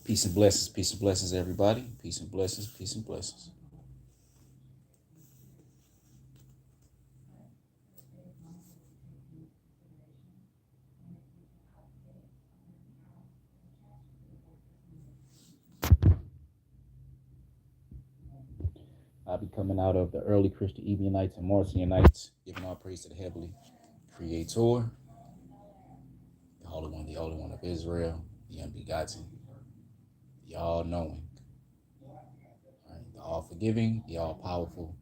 peace and blessings, everybody. Peace and blessings, peace and blessings. I'll be coming out of the early Christian Ebionites and Marcionites, giving all praise to the heavenly Creator, the Holy One of Israel, the unbegotten, the all-knowing, right? The all-forgiving, the all-powerful,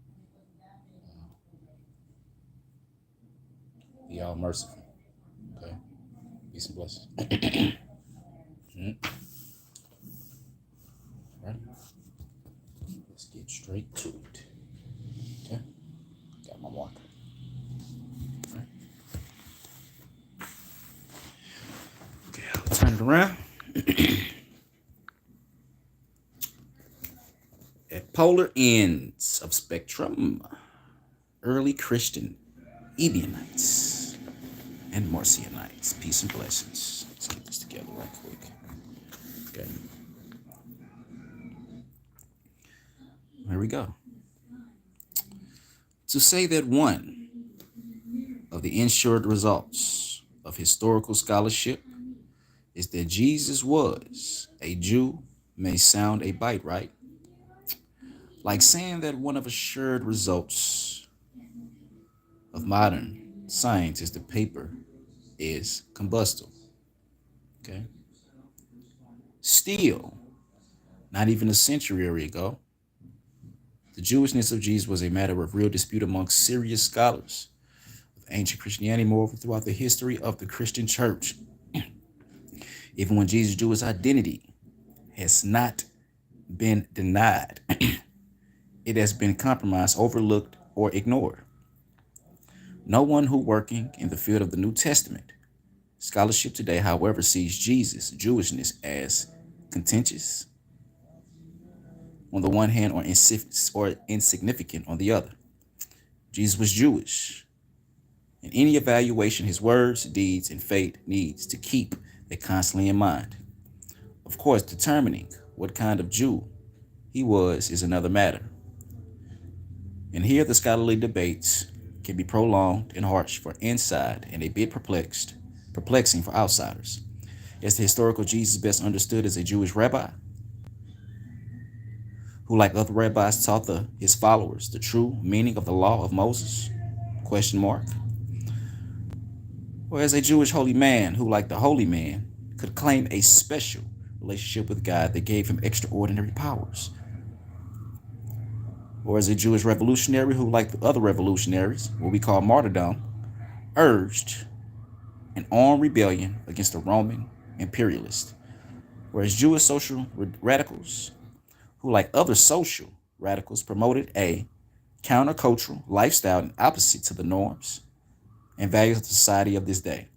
the all-merciful. Okay, peace and blessings. Right, let's get straight to it. Okay, got my marker. Right. Okay, I'll turn it around. At polar ends of spectrum, early Christian Ebionites and Marcionites. Peace and blessings. Let's get this together right quick. Okay. Here we go. To say that one of the ensured results of historical scholarship is that Jesus was a Jew may sound a bite, right? Like saying that one of assured results of modern science is the paper is combustible. Okay. Still, not even a century ago, the Jewishness of Jesus was a matter of real dispute amongst serious scholars of ancient Christianity, moreover, throughout the history of the Christian church. Even when Jesus' Jewish identity has not been denied, it has been compromised, overlooked, or ignored. No one who working in the field of the New Testament scholarship today, however, sees Jesus' Jewishness as contentious on the one hand or insignificant on the other. Jesus was Jewish. In any evaluation, his words, deeds, and fate needs to keep that constantly in mind. Of course, determining what kind of Jew he was is another matter. And here the scholarly debates can be prolonged and harsh for inside and a bit perplexing for outsiders. Is the historical Jesus best understood as a Jewish rabbi who, like other rabbis, taught his followers the true meaning of the law of Moses? Question mark. Or as a Jewish holy man who, like the holy man, could claim a special relationship with God that gave him extraordinary powers? Or as a Jewish revolutionary who, like the other revolutionaries, what we call martyrdom, urged an armed rebellion against the Roman imperialists? Whereas Jewish social radicals who, like other social radicals, promoted a countercultural lifestyle and opposite to the norms and values of the society of this day?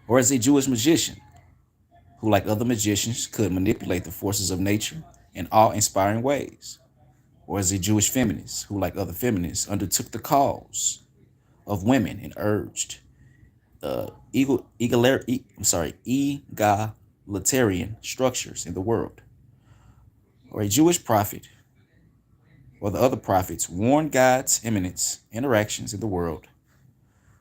Or as a Jewish magician who, like other magicians, could manipulate the forces of nature in awe-inspiring ways? Or as a Jewish feminist who, like other feminists, undertook the cause of women and urged egalitarian structures in the world? Or a Jewish prophet or the other prophets warned God's imminent interactions in the world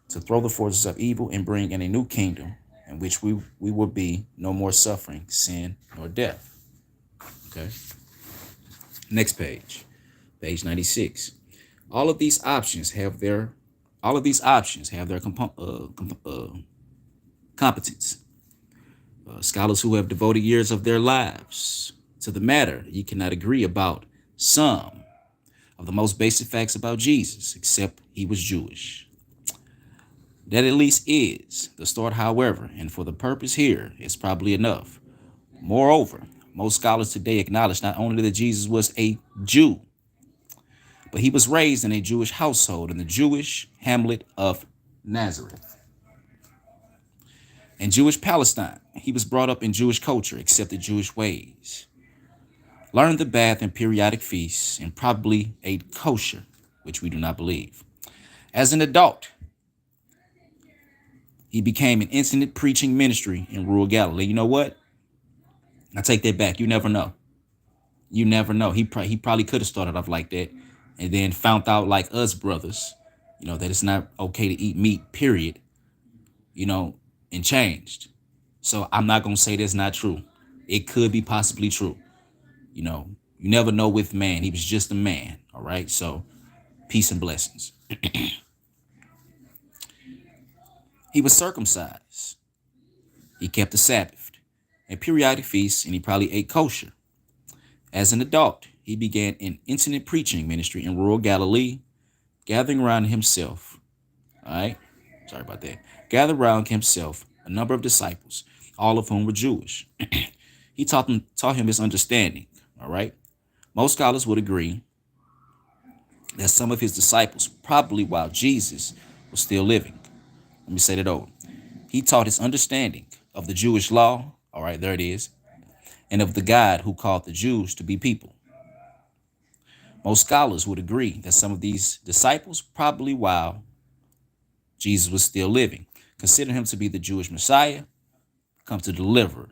to throw the forces of evil and bring in a new kingdom in which we will be no more suffering, sin, nor death. Okay. Next page, page 96. All of these options have their competence. Scholars who have devoted years of their lives to the matter, you cannot agree about some of the most basic facts about Jesus, except he was Jewish. That at least is the start, however, and for the purpose here, it's probably enough. Moreover, most scholars today acknowledge not only that Jesus was a Jew, but he was raised in a Jewish household in the Jewish hamlet of Nazareth. In Jewish Palestine, he was brought up in Jewish culture, accepted Jewish ways, learned the bath and periodic feasts, and probably ate kosher, which we do not believe. As an adult, he became an instant preaching ministry in rural Galilee. You know what? I take that back. You never know. You never know. He probably could have started off like that, and then found out like us brothers, that it's not okay to eat meat. Period. And changed. So I'm not gonna say that's not true. It could be possibly true. You know, you never know with man. He was just a man. All right. So peace and blessings. He was circumcised. He kept the Sabbath and periodic feasts, and he probably ate kosher. As an adult, he began an itinerant preaching ministry in rural Galilee, gathering around himself. All right. Sorry about that. Gathered around himself a number of disciples, all of whom were Jewish. He taught him his understanding. All right. Most scholars would agree that some of his disciples, probably while Jesus was still living. Let me say that over. He taught his understanding of the Jewish law. All right, there it is. And of the God who called the Jews to be people. Most scholars would agree that some of these disciples, probably while Jesus was still living, consider him to be the Jewish Messiah, come to deliver,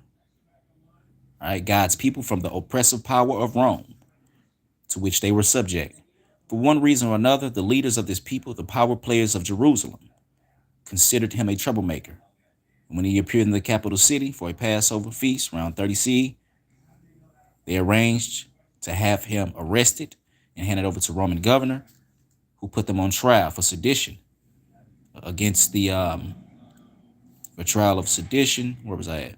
all right, God's people from the oppressive power of Rome, to which they were subject. For one reason or another, the leaders of this people, the power players of Jerusalem, considered him a troublemaker. And when he appeared in the capital city for a Passover feast around 30 CE, they arranged to have him arrested and handed over to Roman governor, who put them on trial for sedition against the trial of sedition. Where was I at?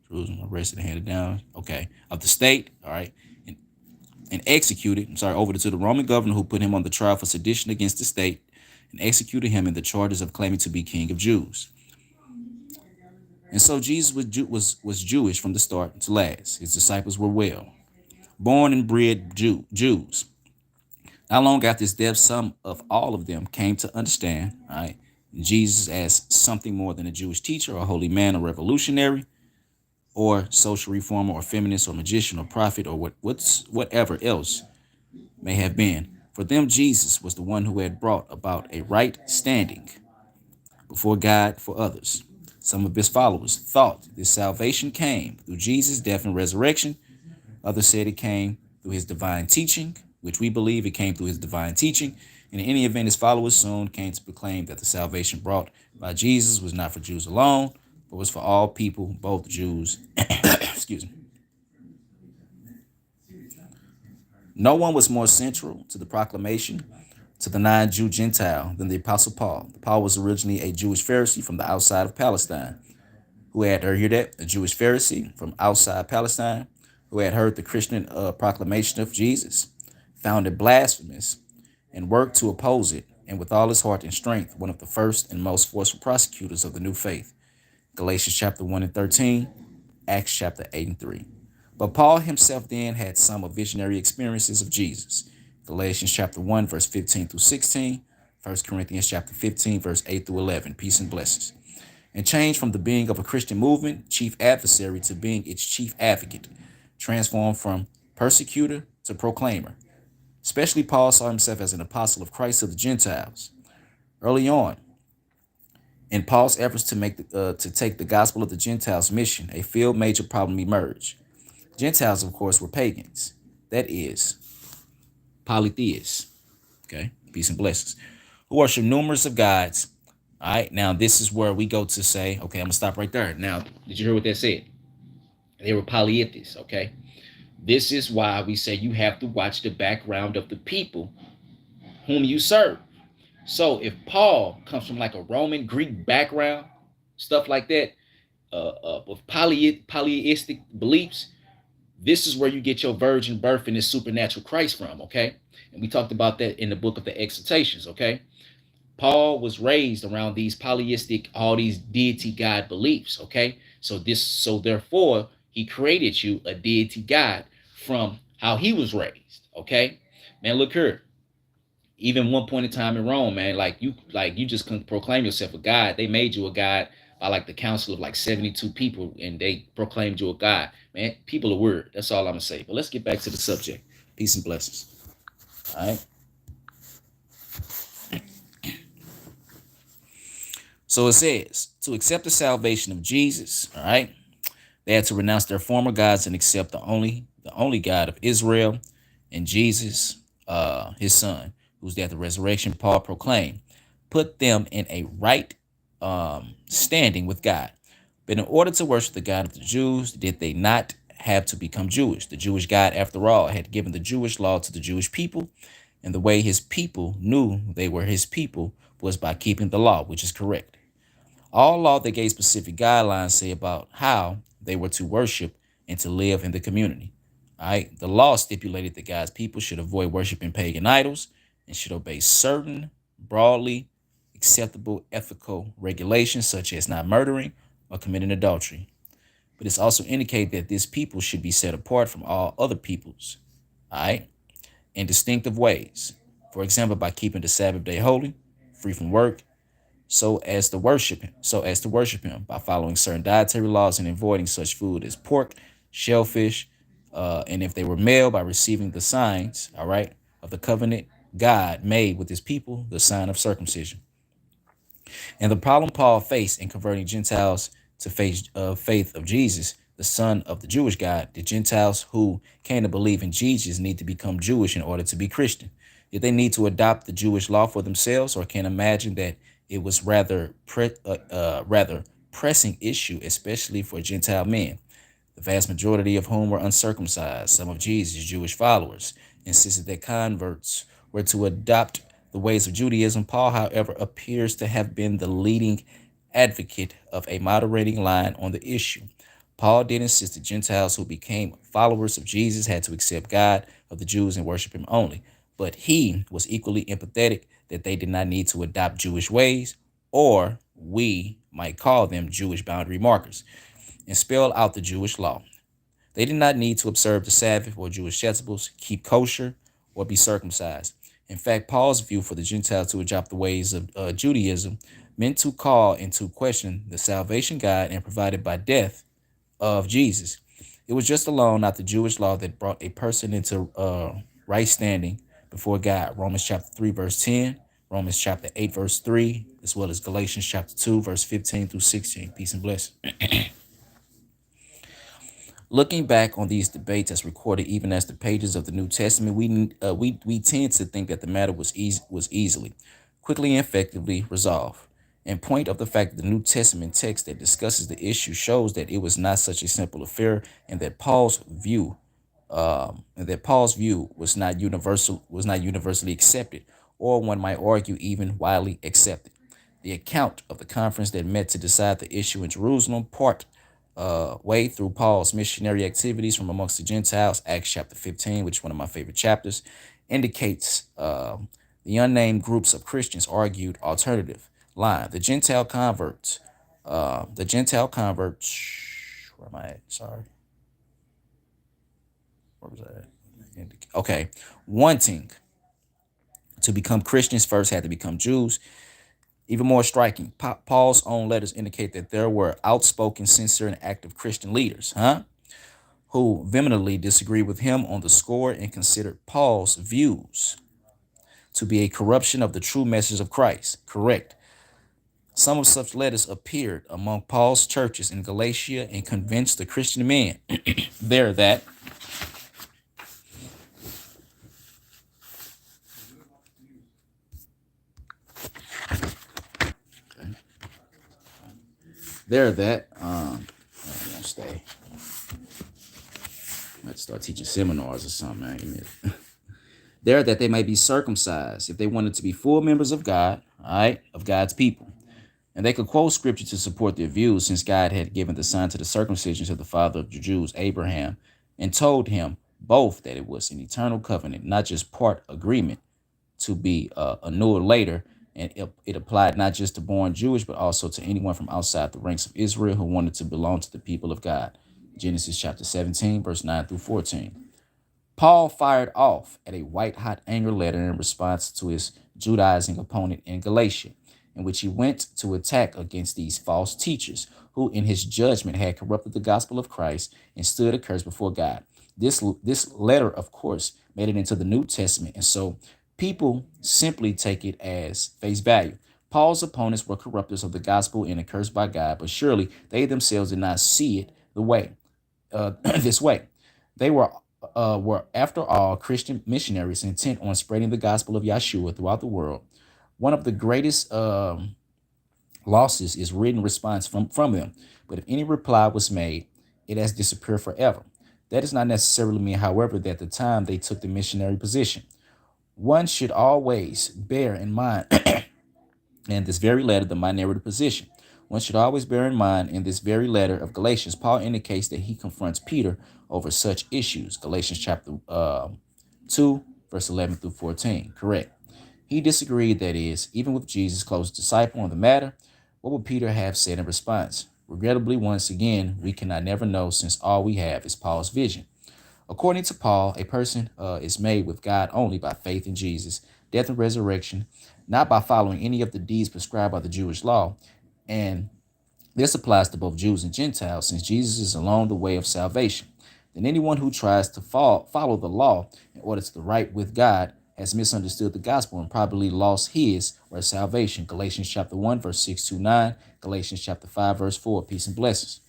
Jerusalem, arrested and handed down. Okay, of the state. All right, and executed. I'm sorry, over to the Roman governor, who put him on the trial for sedition against the state, and executed him in the charges of claiming to be king of Jews. And so Jesus was Jewish from the start to last. His disciples were born and bred Jews. Not long after his death, some of all of them came to understand, all right, Jesus as something more than a Jewish teacher or holy man or revolutionary or social reformer or feminist or magician or prophet or whatever else may have been. For them, Jesus was the one who had brought about a right standing before God for others. Some of his followers thought this salvation came through Jesus' death and resurrection. Others said it came through his divine teaching, which we believe it came through his divine teaching. And in any event, his followers soon came to proclaim that the salvation brought by Jesus was not for Jews alone, but was for all people, both Jews. Excuse me. No one was more central to the proclamation to the non-Jew Gentile than the Apostle Paul. Paul was originally a Jewish Pharisee from the outside of Palestine, who had heard that, a Jewish Pharisee from outside Palestine, who had heard the Christian proclamation of Jesus, found it blasphemous, and worked to oppose it, and with all his heart and strength, one of the first and most forceful prosecutors of the new faith. Galatians chapter 1 and 13, Acts chapter 8 and 3. But Paul himself then had some of visionary experiences of Jesus. Galatians chapter 1, verse 15 through 16, 1 Corinthians chapter 15, verse 8 through 11. Peace and blessings. And changed from the being of a Christian movement, chief adversary, to being its chief advocate, transformed from persecutor to proclaimer. Especially Paul saw himself as an apostle of Christ to the Gentiles. Early on, in Paul's efforts to take the gospel of the Gentiles' mission, a field major problem emerged. Gentiles, of course, were pagans. That is, polytheists. Okay, peace and blessings. Who worship numerous of gods. All right, now this is where we go to say, okay, I'm gonna stop right there. Now, did you hear what that said? They were polytheists. Okay, this is why we say you have to watch the background of the people whom you serve. So if Paul comes from like a Roman Greek background, stuff like that, with polytheistic beliefs, this is where you get your virgin birth and this supernatural Christ from, okay? And we talked about that in the book of the Exhortations, okay? Paul was raised around these polytheistic, all these deity God beliefs, okay? So therefore, he created you a deity God from how he was raised, okay? Man, look here. Even one point in time in Rome, man, like you just couldn't proclaim yourself a God. They made you a God by like the council of like 72 people, and they proclaimed you a God. Man, people are weird. That's all I'm gonna say. But let's get back to the subject. Peace and blessings. All right. So it says to accept the salvation of Jesus. All right. They had to renounce their former gods and accept the only God of Israel and Jesus, his son, whose death and resurrection Paul proclaimed, put them in a right standing with God. But in order to worship the God of the Jews, did they not have to become Jewish? The Jewish God, after all, had given the Jewish law to the Jewish people, and the way his people knew they were his people was by keeping the law, which is correct. All law that gave specific guidelines say about how they were to worship and to live in the community. All right. The law stipulated that God's people should avoid worshiping pagan idols and should obey certain broadly acceptable ethical regulations, such as not murdering or committing adultery. But it's also indicated that this people should be set apart from all other peoples, all right, in distinctive ways. For example, by keeping the Sabbath day holy, free from work, so as to worship him by following certain dietary laws and avoiding such food as pork, shellfish, and if they were male, by receiving the signs, all right, of the covenant God made with his people, the sign of circumcision. And the problem Paul faced in converting Gentiles to faith of Jesus, the Son of the Jewish God, the Gentiles who came to believe in Jesus need to become Jewish in order to be Christian. Did they need to adopt the Jewish law for themselves, or can imagine that it was rather pressing issue, especially for Gentile men, the vast majority of whom were uncircumcised? Some of Jesus' Jewish followers insisted that converts were to adopt the ways of Judaism. Paul, however, appears to have been the leading advocate of a moderating line on the issue. Paul did insist that Gentiles who became followers of Jesus had to accept God of the Jews and worship him only. But he was equally empathetic that they did not need to adopt Jewish ways, or we might call them Jewish boundary markers, and spell out the Jewish law. They did not need to observe the Sabbath or Jewish festivals, keep kosher, or be circumcised. In fact, Paul's view for the Gentiles to adopt the ways of Judaism meant to call into question the salvation God and provided by death of Jesus. It was just alone, not the Jewish law, that brought a person into right standing before God. Romans chapter 3, verse 10, Romans chapter 8, verse 3, as well as Galatians chapter 2, verse 15 through 16. Peace and blessings. Looking back on these debates as recorded even as the pages of the New Testament, we tend to think that the matter was easily, quickly, and effectively resolved. In point of the fact that the New Testament text that discusses the issue shows that it was not such a simple affair, and that Paul's view was not universally accepted, or one might argue even widely accepted. The account of the conference that met to decide the issue in Jerusalem, part way through Paul's missionary activities from amongst the Gentiles, Acts chapter 15, which is one of my favorite chapters, indicates the unnamed groups of Christians argued alternative line. The Gentile converts, where am I at? Sorry. Where was that? Okay. Wanting to become Christians first had to become Jews. Even more striking, Paul's own letters indicate that there were outspoken, sincere, and active Christian leaders, who vehemently disagreed with him on the score and considered Paul's views to be a corruption of the true message of Christ. Correct. Some of such letters appeared among Paul's churches in Galatia and convinced the Christian men there that I won't stay. Let's start teaching seminars or something, man. There that they might be circumcised if they wanted to be full members of God, all right, of God's people. And they could quote scripture to support their views, since God had given the sign to the circumcision to the father of the Jews, Abraham, and told him both that it was an eternal covenant, not just part agreement to be annulled later. And it applied not just to born Jewish, but also to anyone from outside the ranks of Israel who wanted to belong to the people of God. Genesis chapter 17, verse 9 through 14. Paul fired off at a white-hot anger letter in response to his Judaizing opponent in Galatia, in which he went to attack against these false teachers who, in his judgment, had corrupted the gospel of Christ and stood accursed before God. This letter, of course, made it into the New Testament, and so people simply take it as face value. Paul's opponents were corrupters of the gospel and accursed by God, but surely they themselves did not see it the way. this way. They were, after all, Christian missionaries intent on spreading the gospel of Yeshua throughout the world. One of the greatest losses is written response from them. But if any reply was made, it has disappeared forever. That does not necessarily mean, however, that the time they took the missionary position. One should always bear in mind in this very letter the minority position. One should always bear in mind in this very letter of Galatians, Paul indicates that he confronts Peter over such issues. Galatians chapter 2, verse 11 through 14. Correct. He disagreed, that is, even with Jesus' close disciple on the matter. What would Peter have said in response? Regrettably, once again, we cannot never know, since all we have is Paul's vision. According to Paul, a person is made with God only by faith in Jesus, death and resurrection, not by following any of the deeds prescribed by the Jewish law. And this applies to both Jews and Gentiles, since Jesus is alone the way of salvation. Then anyone who tries to follow the law in order to the right with God has misunderstood the gospel and probably lost his or her salvation. Galatians chapter 1, verse 6 to 9, Galatians chapter 5, verse 4, peace and blessings.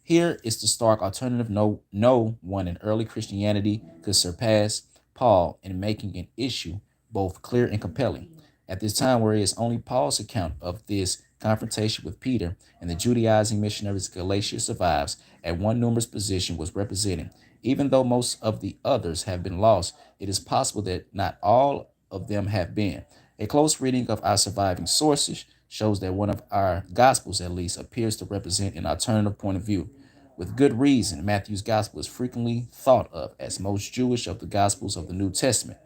Here is the stark alternative. No one in early Christianity could surpass Paul in making an issue both clear and compelling. At this time, where it is only Paul's account of this confrontation with Peter and the Judaizing missionaries of Galatia survives, and one numerous position was represented. Even though most of the others have been lost, it is possible that not all of them have been. A close reading of our surviving sources shows that one of our gospels, at least, appears to represent an alternative point of view. With good reason, Matthew's gospel is frequently thought of as most Jewish of the gospels of the New Testament.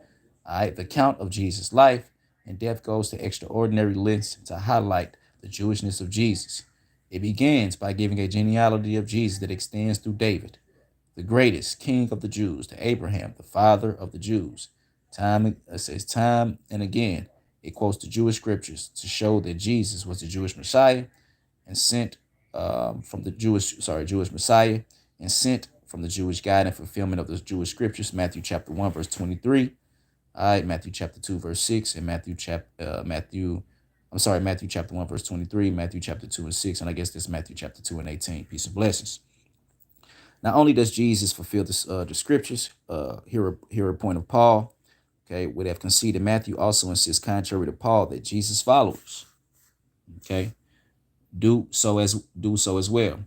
The account of Jesus' life and death goes to extraordinary lengths to highlight the Jewishness of Jesus. It begins by giving a genealogy of Jesus that extends through David, the greatest king of the Jews, to Abraham, the father of the Jews. Time and again, it quotes the Jewish scriptures to show that Jesus was the Jewish Messiah and sent from the Jewish Messiah and sent from the Jewish God in fulfillment of the Jewish scriptures. Matthew chapter 1, verse 23. Matthew chapter 2, verse 6, and Matthew chapter 1, verse 23, Matthew chapter 2 and 6, and I guess that's Matthew chapter 2 and 18. Peace and blessings. Not only does Jesus fulfill the scriptures, here a point of Paul, okay, would have conceded. Matthew also insists, contrary to Paul, that Jesus' followers, okay, do so as well.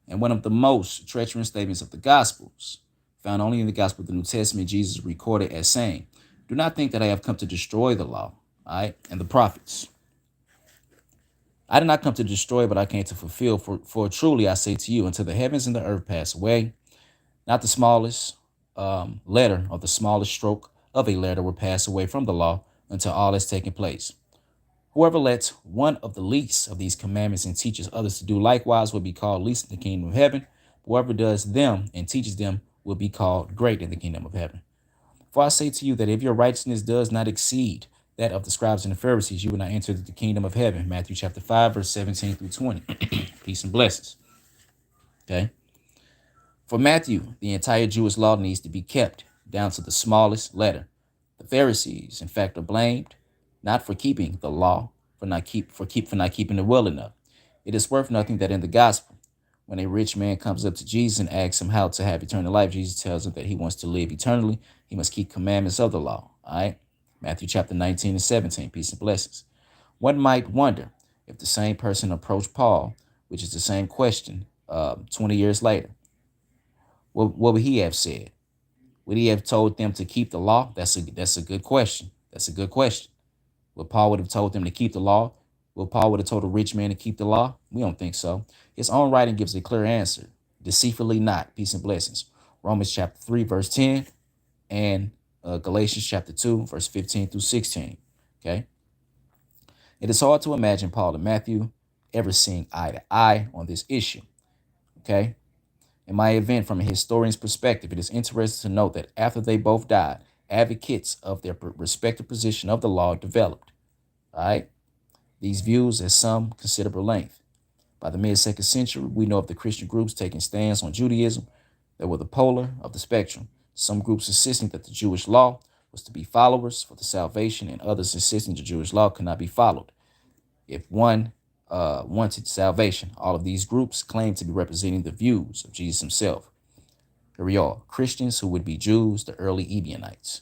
And one of the most treacherous statements of the Gospels, found only in the Gospel of the New Testament, Jesus recorded as saying, "Do not think that I have come to destroy the law, all right, and the prophets. I did not come to destroy, but I came to fulfill. For truly I say to you, until the heavens and the earth pass away, not the smallest letter or the smallest stroke of a letter will pass away from the law until all has taken place. Whoever lets one of the least of these commandments and teaches others to do likewise will be called least in the kingdom of heaven. Whoever does them and teaches them will be called great in the kingdom of heaven. For I say to you that if your righteousness does not exceed that of the scribes and the Pharisees, you will not enter the kingdom of heaven." Matthew chapter 5, verse 17 through 20. Peace and blessings. Okay. For Matthew, the entire Jewish law needs to be kept down to the smallest letter. The Pharisees, in fact, are blamed not for keeping the law, for not keeping it well enough. It is worth nothing that in the gospel, when a rich man comes up to Jesus and asks him how to have eternal life, Jesus tells him that he wants to live eternally. He must keep commandments of the law. All right. Matthew chapter 19 and 17. Peace and blessings. One might wonder if the same person approached Paul, which is the same question, 20 years later. What would he have said? Would he have told them to keep the law? That's a good question. That's a good question. Would Paul would have told them to keep the law? Would Paul would have told a rich man to keep the law? We don't think so. His own writing gives a clear answer. Deceitfully not. Peace and blessings. Romans chapter 3, verse 10, and Galatians chapter 2, verse 15 through 16. Okay. It is hard to imagine Paul and Matthew ever seeing eye to eye on this issue. Okay. In my event, from a historian's perspective, it is interesting to note that after they both died, advocates of their respective position of the law developed. All right. These views at some considerable length. By the mid-second century, we know of the Christian groups taking stands on Judaism that were the polar of the spectrum. Some groups insisting that the Jewish law was to be followers for the salvation, and others insisting the Jewish law could not be followed if one wanted salvation. All of these groups claim to be representing the views of Jesus himself. Here we are, Christians who would be Jews, the early Ebionites.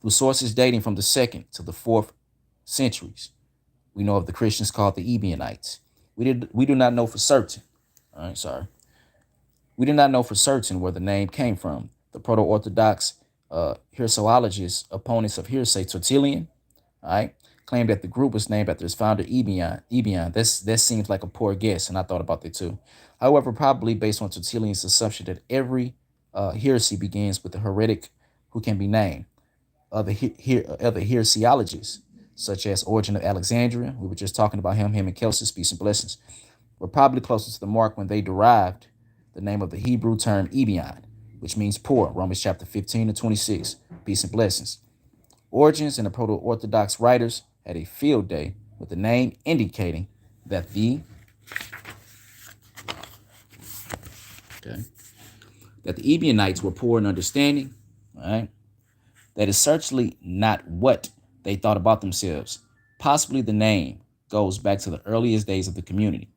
Through sources dating from the 2nd to the 4th centuries, we know of the Christians called the Ebionites. We do not know for certain. All right, sorry. We do not know for certain where the name came from. The proto-Orthodox heresiologists, opponents of heresy, Tertullian, all right, claimed that the group was named after its founder, Ebion. That seems like a poor guess, and I thought about that too. However, probably based on Tertullian's assumption that every heresy begins with a heretic who can be named. Other heresiologists, such as Origen of Alexandria, we were just talking about him and Celsus, peace and blessings, were probably closer to the mark when they derived the name of the Hebrew term Ebion, which means poor, Romans chapter 15 and 26, peace and blessings. Origins and the proto-Orthodox writers had a field day with the name indicating that the Ebionites were poor in understanding. All right, that is certainly not what they thought about themselves. Possibly the name goes back to the earliest days of the community.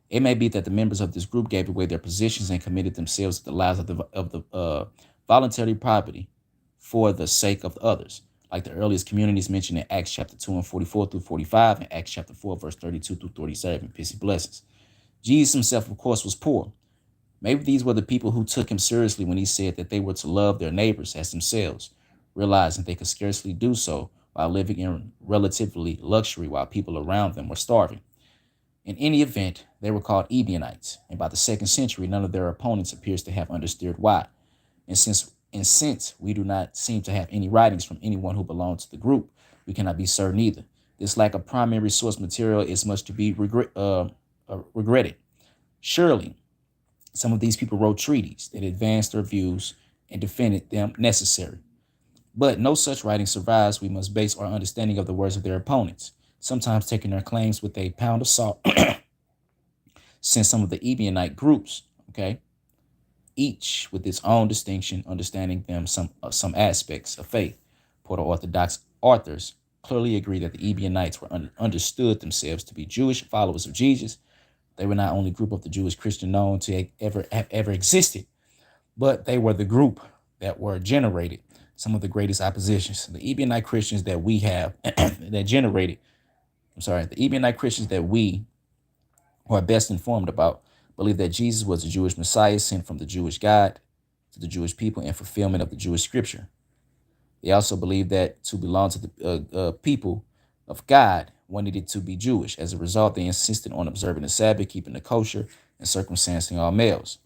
It may be that the members of this group gave away their positions and committed themselves to the lives of the voluntary property for the sake of others, like the earliest communities mentioned in Acts chapter 2 and 44 through 45 and Acts chapter 4 verse 32 through 37. Peace and blessings. Jesus himself, of course, was poor. Maybe these were the people who took him seriously when he said that they were to love their neighbors as themselves, realizing they could scarcely do so while living in relatively luxury while people around them were starving. In any event, they were called Ebionites, and by the 2nd century, none of their opponents appears to have understood why. And since we do not seem to have any writings from anyone who belonged to the group, we cannot be certain either. This lack of primary source material is much to be regretted. Surely, some of these people wrote treaties that advanced their views and defended them necessary. But no such writing survives. We must base our understanding of the words of their opponents, sometimes taking their claims with a pound of salt, since some of the Ebionite groups, okay, each with its own distinction, understanding them some aspects of faith. Proto-Orthodox authors clearly agree that the Ebionites were understood themselves to be Jewish followers of Jesus. They were not only group of the Jewish Christian known to have ever existed, but they were the group that were generated some of the greatest oppositions. The Ebionite Christians that we have that generated, the Ebionite Christians that we who are best informed about believe that Jesus was the Jewish Messiah sent from the Jewish God to the Jewish people in fulfillment of the Jewish scripture. They also believe that to belong to the people of God, one needed to be Jewish. As a result, they insisted on observing the Sabbath, keeping the kosher, and circumcising all males.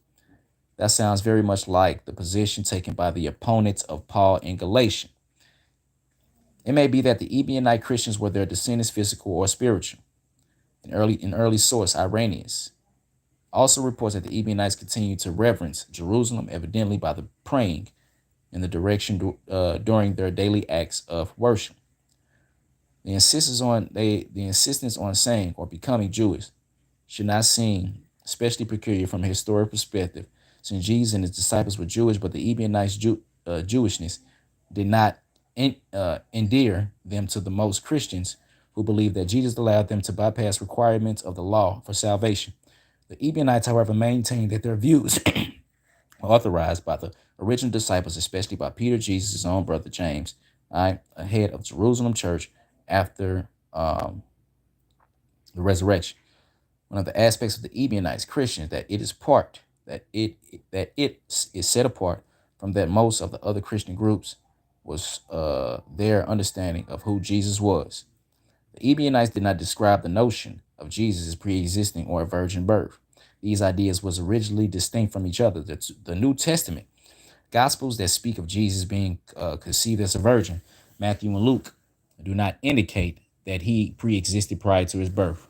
That sounds very much like the position taken by the opponents of Paul in Galatians. It may be that the Ebionite Christians were their descendants, physical or spiritual. An early source, Irenaeus, also reports that the Ebionites continued to reverence Jerusalem, evidently by the praying in the direction during their daily acts of worship. The insistence on saying or becoming Jewish should not seem especially peculiar from a historic perspective, since Jesus and his disciples were Jewish, but the Ebionites' Jewishness did not endear them to the most Christians who believed that Jesus allowed them to bypass requirements of the law for salvation. The Ebionites, however, maintained that their views were authorized by the original disciples, especially by Peter, Jesus' own brother James, head of Jerusalem church after the resurrection. One of the aspects of the Ebionites Christians that it is set apart from that most of the other Christian groups was their understanding of who Jesus was. The Ebionites did not describe the notion of Jesus as pre-existing or a virgin birth. These ideas was originally distinct from each other. The New Testament Gospels that speak of Jesus being conceived as a virgin, Matthew and Luke, do not indicate that he pre-existed prior to his birth.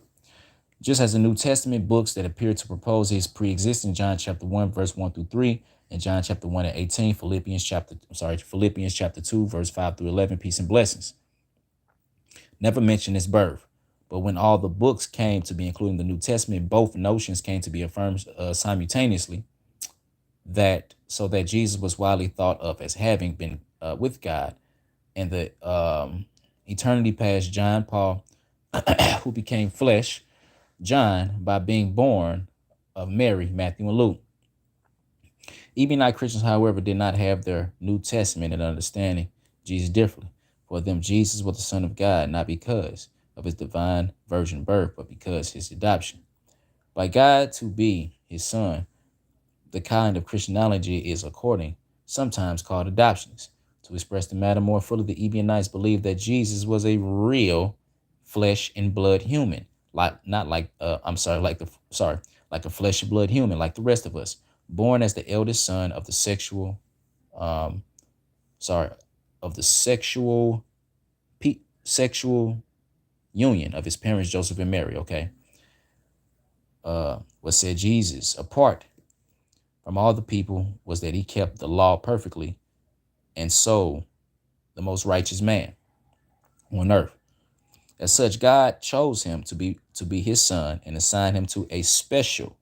Just as the New Testament books that appear to propose his pre-existence, John chapter 1, verse 1 through 3, and John chapter 1 and 18, Philippians chapter 2, verse 5 through 11, peace and blessings, never mention his birth. But when all the books came to be included in the New Testament, both notions came to be affirmed simultaneously, that Jesus was widely thought of as having been with God in the eternity past. John, Paul, who became flesh, John, by being born of Mary, Matthew and Luke. Ebionite Christians, however, did not have their New Testament and understanding Jesus differently. For them, Jesus was the Son of God, not because of his divine virgin birth, but because his adoption. By God to be his son, the kind of Christianity is according, sometimes called adoptionist. To express the matter more fully, the Ebionites believed that Jesus was a real flesh and blood human, like a flesh and blood human, like the rest of us, born as the eldest son of the um, sorry, of the sexual union of his parents Joseph and Mary. Okay, what said Jesus apart from all the people was that he kept the law perfectly, and so the most righteous man on earth. As such, God chose him to be his son and assigned him to a special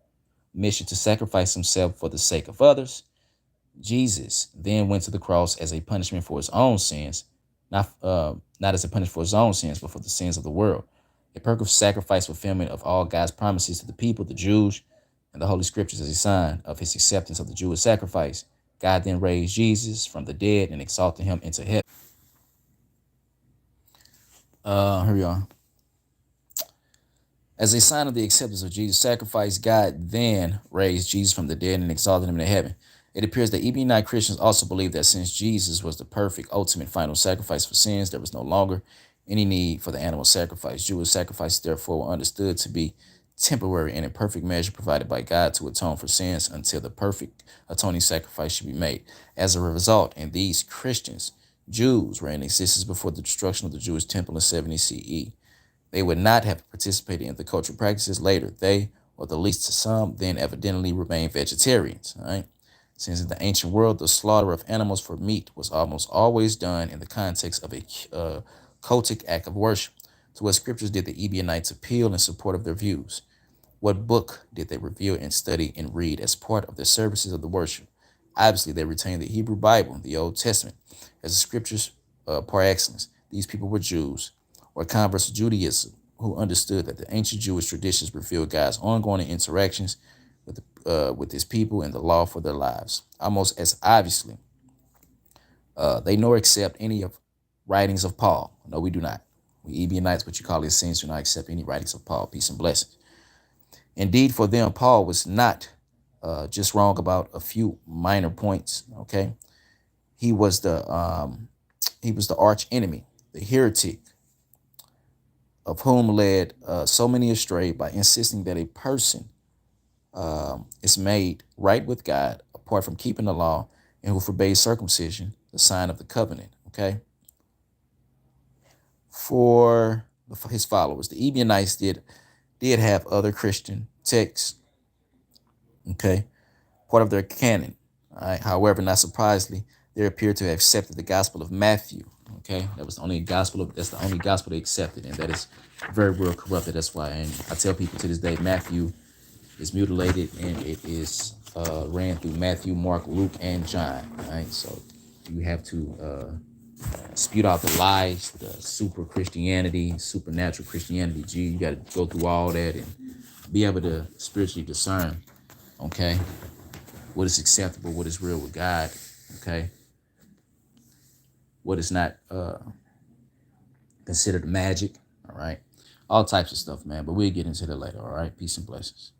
mission to sacrifice himself for the sake of others. Jesus then went to the cross as a punishment for his own sins, not as a punishment for his own sins, but for the sins of the world. A perfect sacrifice fulfillment of all God's promises to the people, the Jews, and the Holy Scriptures as a sign of his acceptance of the Jewish sacrifice. God then raised Jesus from the dead and exalted him into heaven. Here we are. As a sign of the acceptance of Jesus' sacrifice, God then raised Jesus from the dead and exalted him into heaven. It appears that Ebionite Christians also believe that since Jesus was the perfect, ultimate, final sacrifice for sins, there was no longer any need for the animal sacrifice. Jewish sacrifices, therefore, were understood to be temporary and in perfect measure provided by God to atone for sins until the perfect atoning sacrifice should be made. As a result, in these Christians, Jews were in existence before the destruction of the Jewish temple in 70 CE. They would not have participated in the cultural practices later. They, or the least to some, then evidently remained vegetarians. All right? Since in the ancient world, the slaughter of animals for meat was almost always done in the context of a cultic act of worship. To what scriptures did the Ebionites appeal in support of their views? What book did they revere and study and read as part of their services of the worship? Obviously, they retained the Hebrew Bible, the Old Testament, as the scriptures par excellence. These people were Jews, or converts to Judaism, who understood that the ancient Jewish traditions revealed God's ongoing interactions with his people and the law for their lives. Almost as obviously, they nor accept any of writings of Paul. No, we do not. We Ebionites, what you call his saints, do not accept any writings of Paul. Peace and blessings. Indeed, for them, Paul was not just wrong about a few minor points. Okay, he was the arch enemy, the heretic, of whom led so many astray by insisting that a person is made right with God apart from keeping the law, and who forbade circumcision, the sign of the covenant. Okay, for his followers, the Ebionites did have other Christian texts. Okay, part of their canon. All right. However, not surprisingly, they appear to have accepted the Gospel of Matthew. Okay, that's the only gospel they accepted, and that is very well corrupted. That's why, and I tell people to this day, Matthew is mutilated, and it is ran through Matthew, Mark, Luke, and John. All right, so you have to spewed out the lies, the super Christianity, supernatural Christianity. Gee, you got to go through all that and be able to spiritually discern, okay, what is acceptable, what is real with God, okay, what is not considered magic, all right, all types of stuff, man. But we'll get into that later, all right. Peace and blessings.